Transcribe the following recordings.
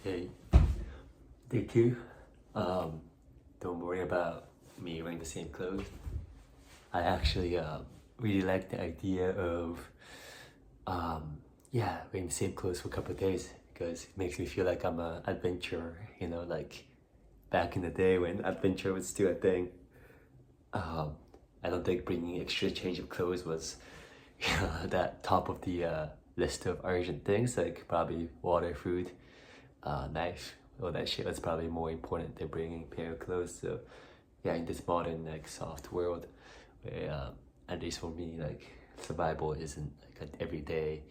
Okay, day two. Don't worry about me wearing the same clothes. I actually really like the idea of wearing the same clothes for a couple of days because it makes me feel like I'm an adventurer. Like back in the day when adventure was still a thing. I don't think bringing extra change of clothes was that top of the list of urgent things, like probably water, food, knife, all that shit was probably more important than bringing a pair of clothes. So yeah, in this modern like soft world where at least for me, like survival isn't like an everyday,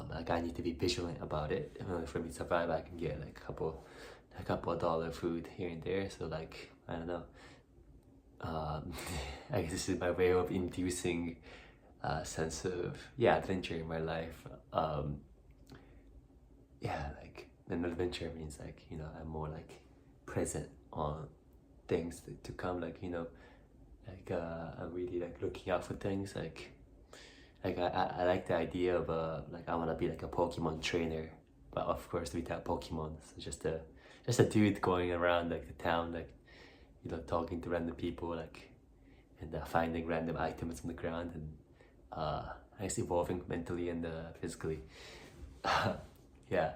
like I need to be vigilant about it. For me to survive, I can get like a couple of dollar food here and there. So like, I don't know, I guess this is my way of inducing a sense of adventure in my life. Like an adventure means like I'm more like present on things to come, like like I'm really like looking out for things, like I like the idea of like I want to be like a Pokemon trainer, but of course without Pokemon. So just a dude going around like the town, like talking to random people, like and finding random items on the ground, and I guess evolving mentally and physically. yeah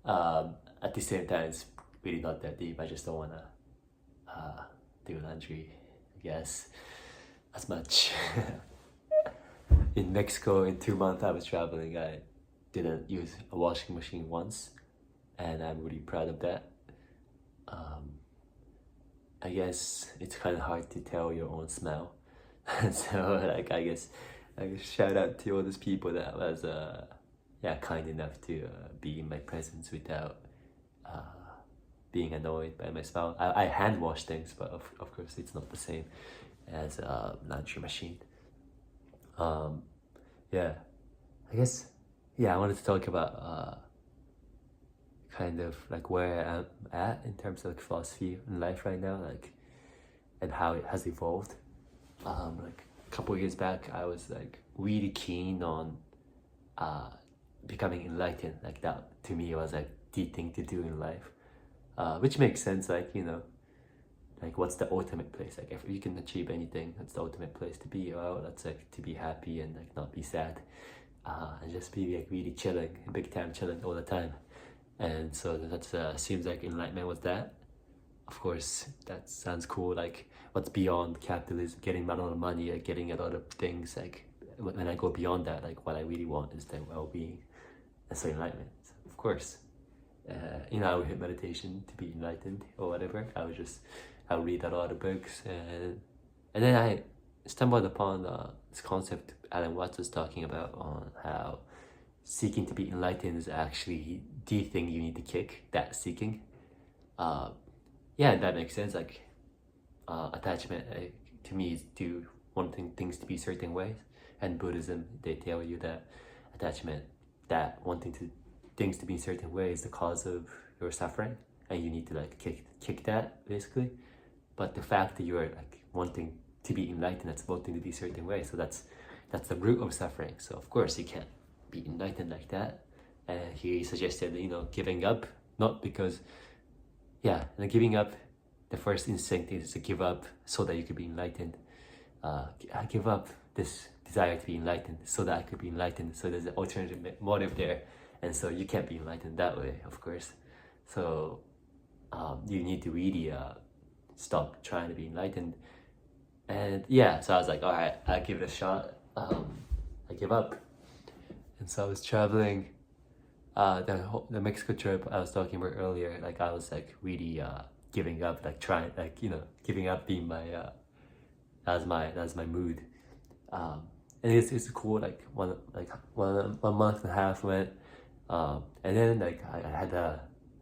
at the same time, it's really not that deep. I just don't want to do laundry, I guess, as much. In Mexico, in 2 months I was traveling, I didn't use a washing machine once, and I'm really proud of that. I guess it's kind of hard to tell your own smell. So like I guess shout out to all those people that was kind enough to be in my presence without being annoyed by my smell. I hand wash things, but of course it's not the same as a laundry machine. I guess I wanted to talk about kind of like where I'm at in terms of like philosophy in life right now, like, and how it has evolved. Like a couple of years back, I was like really keen on becoming enlightened. Like that to me was like the thing to do in life, which makes sense. Like like what's the ultimate place? Like if you can achieve anything, that's the ultimate place to be. Well, that's like to be happy and like not be sad, and just be like really chilling, big time chilling all the time. And so that's seems like enlightenment was that. Of course, that sounds cool. Like what's beyond capitalism, getting a lot of money, like getting a lot of things. Like when I go beyond that, like what I really want is the well-being, and so enlightenment. So of course, I would hit meditation to be enlightened or whatever. I would read a lot of books, and then I stumbled upon this concept Alan Watts was talking about on how seeking to be enlightened is actually the thing you need to kick, that seeking. That makes sense. Like attachment to me is to wanting things to be certain ways, and Buddhism, they tell you that attachment, that wanting things to be certain ways is the cause of your suffering, and you need to like kick that basically. But the fact that you're like wanting to be enlightened, that's wanting to be certain ways, so that's the root of suffering. So of course you can't be enlightened like that. And he suggested giving up, not because giving up, the first instinct is to give up so that you could be enlightened. I give up this desire to be enlightened so that I could be enlightened. So there's an alternative motive there, and so you can't be enlightened that way, of course. So you need to really stop trying to be enlightened. And so I was like, all right, I'll give it a shot. I give up. And so I was traveling, the Mexico trip I was talking about earlier. Like I was like really giving up, like trying, like giving up being my that's my mood. And it's cool. Like one month and a half went, and then like I had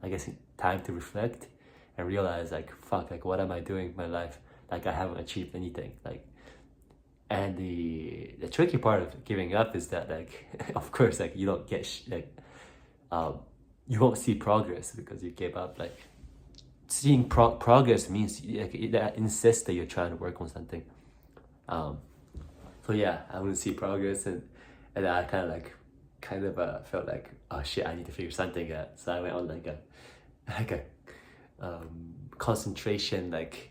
I guess time to reflect and realize like fuck, like what am I doing with my life? Like I haven't achieved anything. Like, and the tricky part of giving up is that like of course like you don't get you won't see progress because you gave up. Like seeing progress means like that insists that you're trying to work on something. So I wouldn't see progress, and I kind of like kind of felt like, oh shit, I need to figure something out. So I went on like a like a concentration, like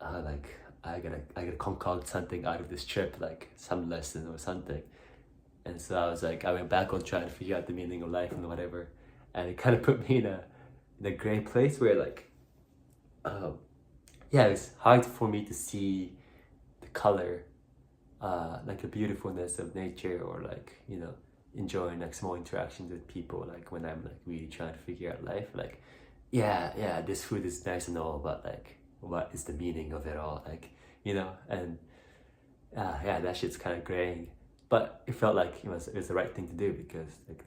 I gotta concoct something out of this trip, like some lesson or something. And so I went back on trying to figure out the meaning of life and whatever, and it kind of put me in a great place where like, yeah, it's hard for me to see the color, like the beautifulness of nature, or like, you know, enjoying like small interactions with people, like when I'm like really trying to figure out life, like, yeah, this food is nice and all, but like, what is the meaning of it all, like, you know? And yeah, that shit's kind of graying, but it felt like it was the right thing to do, because like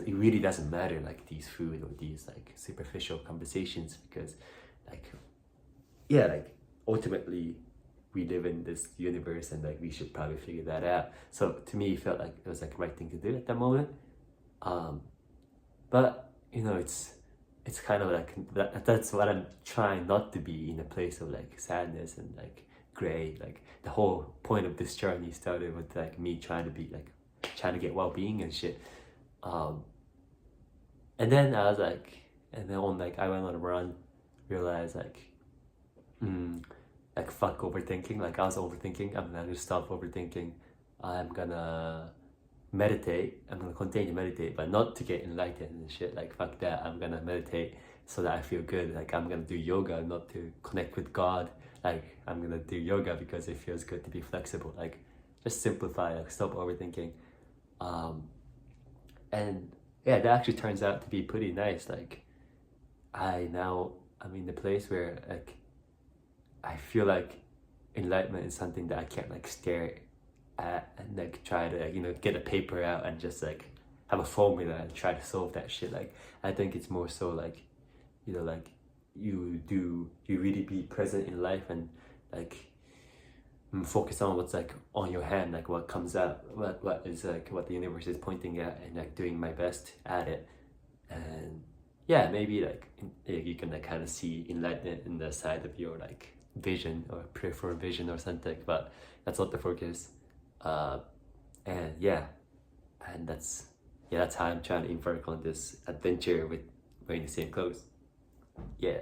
it really doesn't matter like these food or these like superficial conversations, because like, yeah, like ultimately we live in this universe, and like we should probably figure that out. So to me, it felt like it was like the right thing to do at that moment. But you know, it's kind of like that's what I'm trying not to be, in a place of like sadness and like gray. Like the whole point of this journey started with like me trying to be like trying to get well-being and shit. And then I was like, and then on like I went on a run, realized like fuck overthinking. Like I was overthinking. I'm gonna stop overthinking. I'm gonna meditate. I'm gonna continue to meditate, but not to get enlightened and shit. Like fuck that. I'm gonna meditate so that I feel good. Like I'm gonna do yoga not to connect with God. Like I'm gonna do yoga because it feels good to be flexible. Like just simplify. Like stop overthinking. And yeah, that actually turns out to be pretty nice. Like I'm in the place where like I feel like enlightenment is something that I can't like stare at and like try to, you know, get a paper out and just like have a formula and try to solve that shit. Like I think it's more so like, you know, like you really be present in life, and like focus on what's like on your hand, like what comes out, what is like what the universe is pointing at, and like doing my best at it. And yeah, maybe like you can like kind of see enlightenment in the side of your like vision or peripheral vision or something, but that's not the focus. And yeah, and that's how I'm trying to embark on this adventure with wearing the same clothes. Yeah.